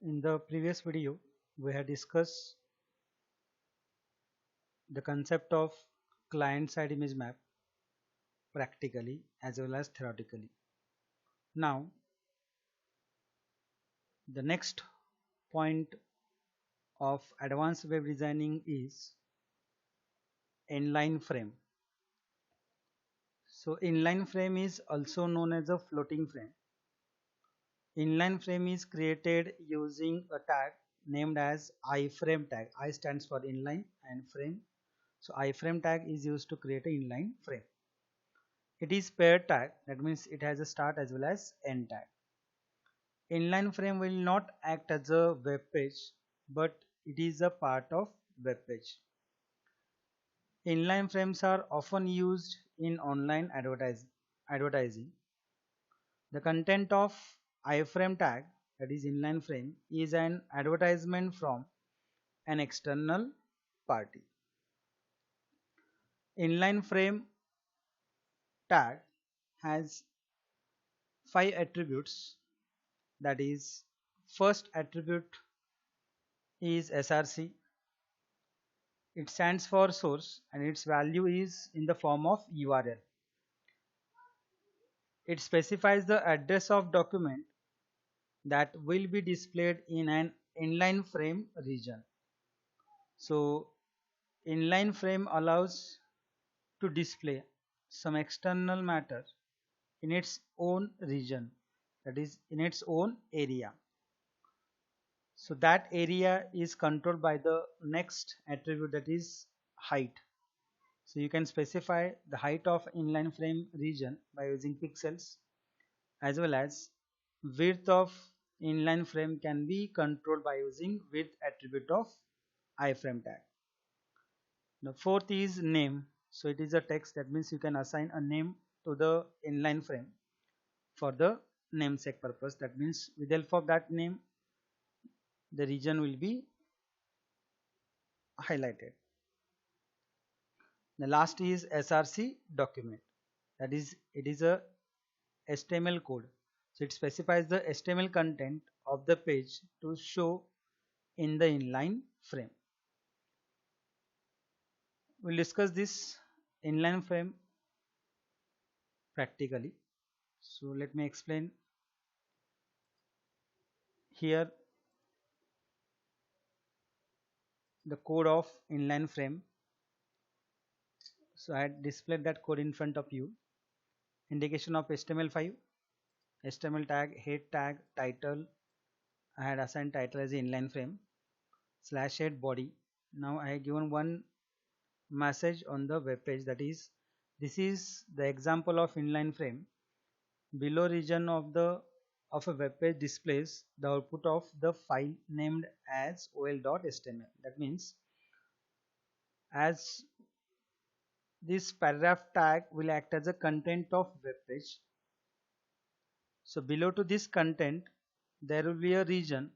In the previous video, we had discussed the concept of client-side image map practically as well as theoretically. Now, the next point of advanced web designing is inline frame. So, inline frame is also known as a floating frame. Inline frame is created using a tag named as iframe tag. I stands for inline and frame. So, iframe tag is used to create an inline frame. It is paired tag, that means it has a start as well as end tag. Inline frame will not act as a web page, but it is a part of web page. Inline frames are often used in online advertising. The content of iframe tag, that is inline frame, is an advertisement from an external party. Inline frame tag has 5 attributes, that is, first attribute is src. It stands for source and its value is in the form of url. It specifies the address of document that will be displayed in an inline frame region. So inline frame allows to display some external matter in its own region, that is in its own area. So that area is controlled by the next attribute, that is height. So you can specify the height of inline frame region by using pixels, as well as width of inline frame can be controlled by using width attribute of iframe tag. The fourth is name. So it is a text, that means you can assign a name to the inline frame for the namesake purpose. That means with the help of that name, the region will be highlighted. The last is src document, that is it is a HTML code. So it specifies the HTML content of the page to show in the inline frame. We'll discuss this inline frame practically. So let me explain here the code of inline frame. So I had displayed that code in front of you. Indication of HTML5, HTML tag, head tag, title. I had assigned title as inline frame, slash head body. Now I have given one message on the web page, that is this is the example of inline frame. Below region of a web page displays the output of the file named as ol.html. That means as this paragraph tag will act as a content of web page. So below to this content there will be a region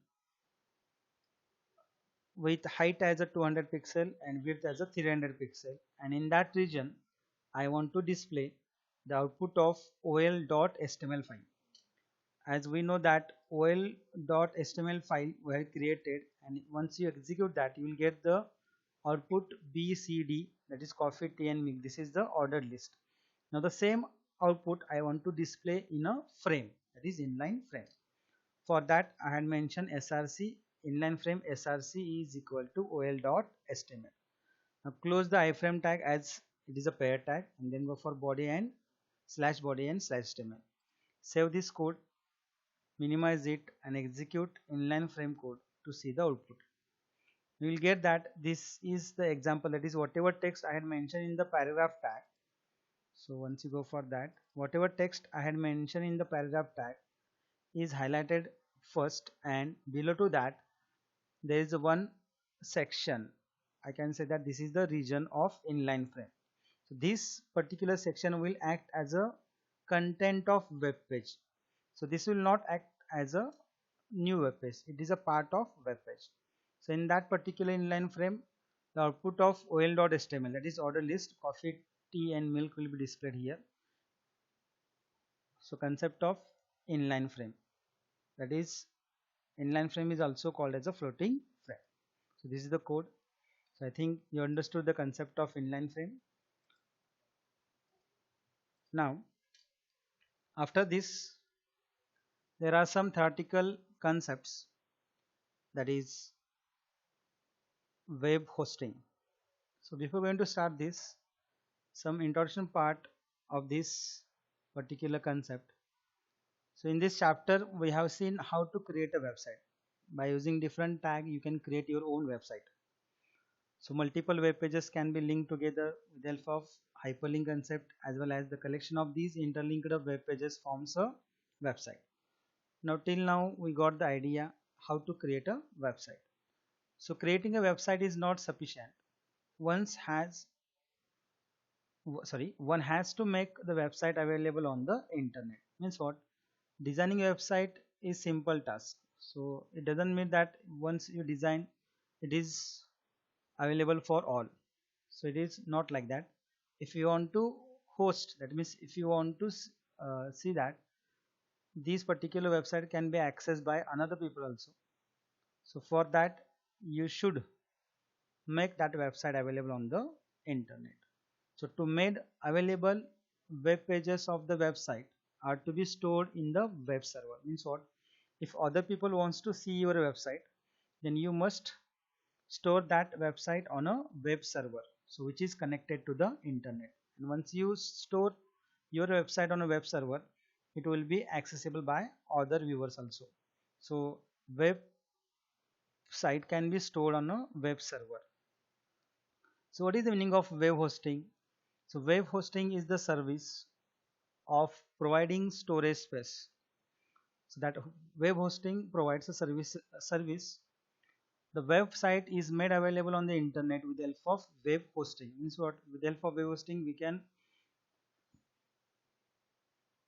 with height as a 200 pixel and width as a 300 pixel, and in that region I want to display the output of ol.html file. As we know that ol.html file we have created, and once you execute that you will get the output bcd, that is coffee, tea and milk. This is the ordered list. Now the same output I want to display in a frame, that is inline frame. For that I had mentioned src inline frame. Src is equal to ol.html. Now close the iframe tag as it is a pair tag, and then go for body and slash html. Save this code, minimize it and execute inline frame code to see the output. You will get that this is the example, that is whatever text I had mentioned in the paragraph tag. So once you go for that, whatever text I had mentioned in the paragraph tag is highlighted first, and below to that there is one section. I can say that this is the region of inline frame. So this particular section will act as a content of web page. So this will not act as a new web page, it is a part of web page. So in that particular inline frame, the output of ol.html, that is order list, coffee, tea and milk, will be displayed here. So concept of inline frame, that is Inline frame is also called as a floating frame. So this is the code. So I think you understood the concept of inline frame. Now after this, there are some theoretical concepts, that is web hosting. So before going to start this, some introduction part of this particular concept. So in this chapter we have seen how to create a website. By using different tag you can create your own website. So multiple web pages can be linked together with the help of hyperlink concept, as well as the collection of these interlinked web pages forms a website. Now till now we got the idea how to create a website. So creating a website is not sufficient. Once has one has to make the website available on the internet. Means what? Designing a website is simple task. So it doesn't mean that once you design it is available for all. So it is not like that. If you want to host, that means if you want to see that this particular website can be accessed by another people also, so for that you should make that website available on the internet. So to make available, web pages of the website are to be stored in the web server. Means what? If other people wants to see your website, then you must store that website on a web server, so which is connected to the internet. And once you store your website on a web server, it will be accessible by other viewers also. So website can be stored on a web server. So what is the meaning of web hosting? So web hosting is the service of providing storage space. So that web hosting provides a service. The website is made available on the internet with the help of web hosting. Means what? With the help of web hosting we can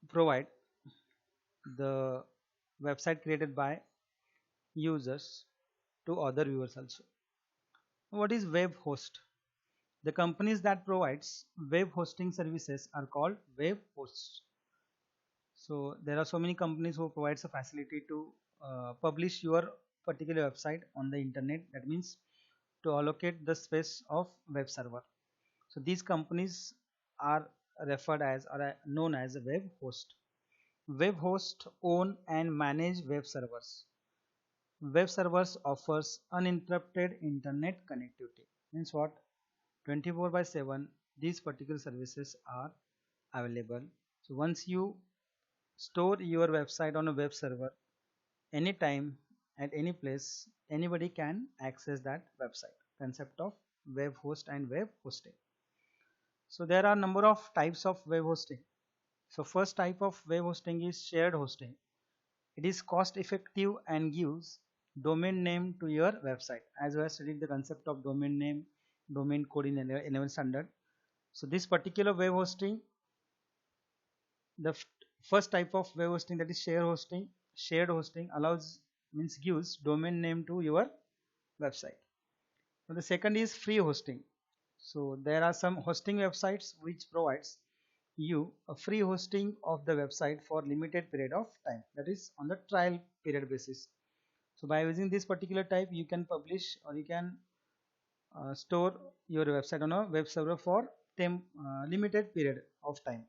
provide the website created by users to other viewers also. What is web host? The companies that provides web hosting services are called web hosts. So there are so many companies who provides a facility to publish your particular website on the internet. That means to allocate the space of web server. So these companies are referred as or are known as a web host. Web hosts own and manage web servers. Web servers offers uninterrupted internet connectivity. Means what? 24 by 7 these particular services are available. So once you store your website on a web server, anytime at any place anybody can access that website. Concept of web host and web hosting. So there are number of types of web hosting. So first type of web hosting is shared hosting. It is cost effective and gives domain name to your website. As we have studied the concept of domain name, domain code in 11 standard. So this particular web hosting, the first type of web hosting, that is share hosting. Shared hosting allows, means gives domain name to your website. Now the second is free hosting. So there are some hosting websites which provides you a free hosting of the website for limited period of time, that is on the trial period basis. So by using this particular type you can publish or you can store your website on a web server for limited period of time,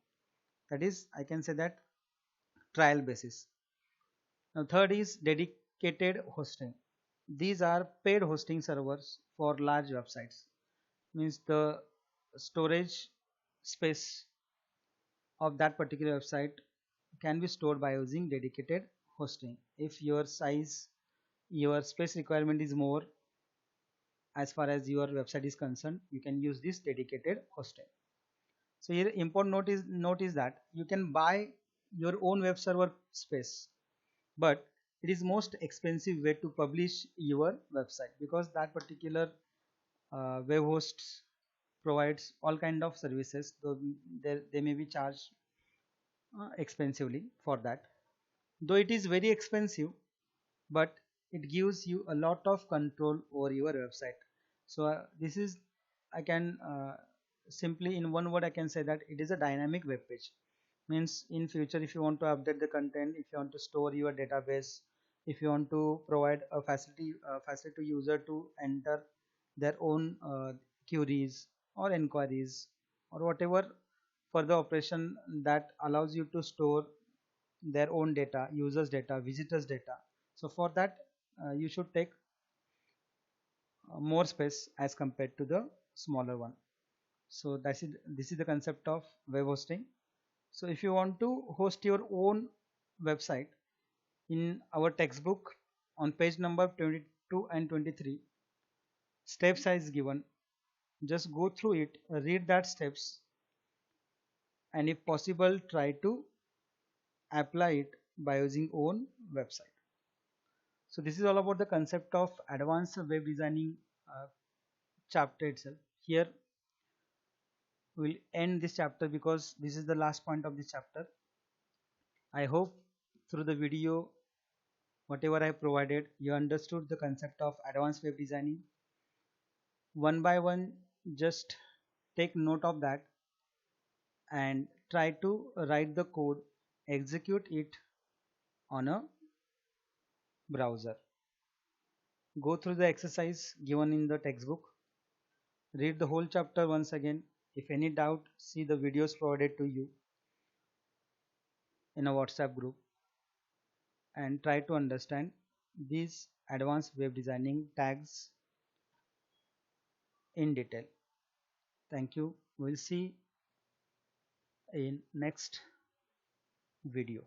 that is I can say that trial basis. Now third is dedicated hosting. These are paid hosting servers for large websites. Means the storage space of that particular website can be stored by using dedicated hosting. If your space requirement is more as far as your website is concerned, you can use this dedicated hosting. So here important note is that you can buy your own web server space, but it is most expensive way to publish your website, because that particular web hosts provides all kind of services, though they may be charged expensively for that. Though it is very expensive, but it gives you a lot of control over your website. So this is, I can simply in one word I can say that it is a dynamic web page. Means in future if you want to update the content, if you want to store your database, if you want to provide a facility to user to enter their own queries or inquiries or whatever further operation that allows you to store their own data, users data, visitors data. So for that you should take more space as compared to the smaller one. So this is the concept of web hosting. So if you want to host your own website, in our textbook on page number 22 and 23, steps is given. Just go through it, read that steps, and if possible try to apply it by using own website. So this is all about the concept of advanced web designing chapter itself. Here we'll end this chapter because this is the last point of this chapter. I hope through the video whatever I provided you understood the concept of advanced web designing. One by one, just take note of that and try to write the code, execute it on a browser. Go through the exercise given in the textbook, read the whole chapter once again. If any doubt, see the videos provided to you in a WhatsApp group and try to understand these advanced web designing tags in detail. Thank you. We'll see in next video.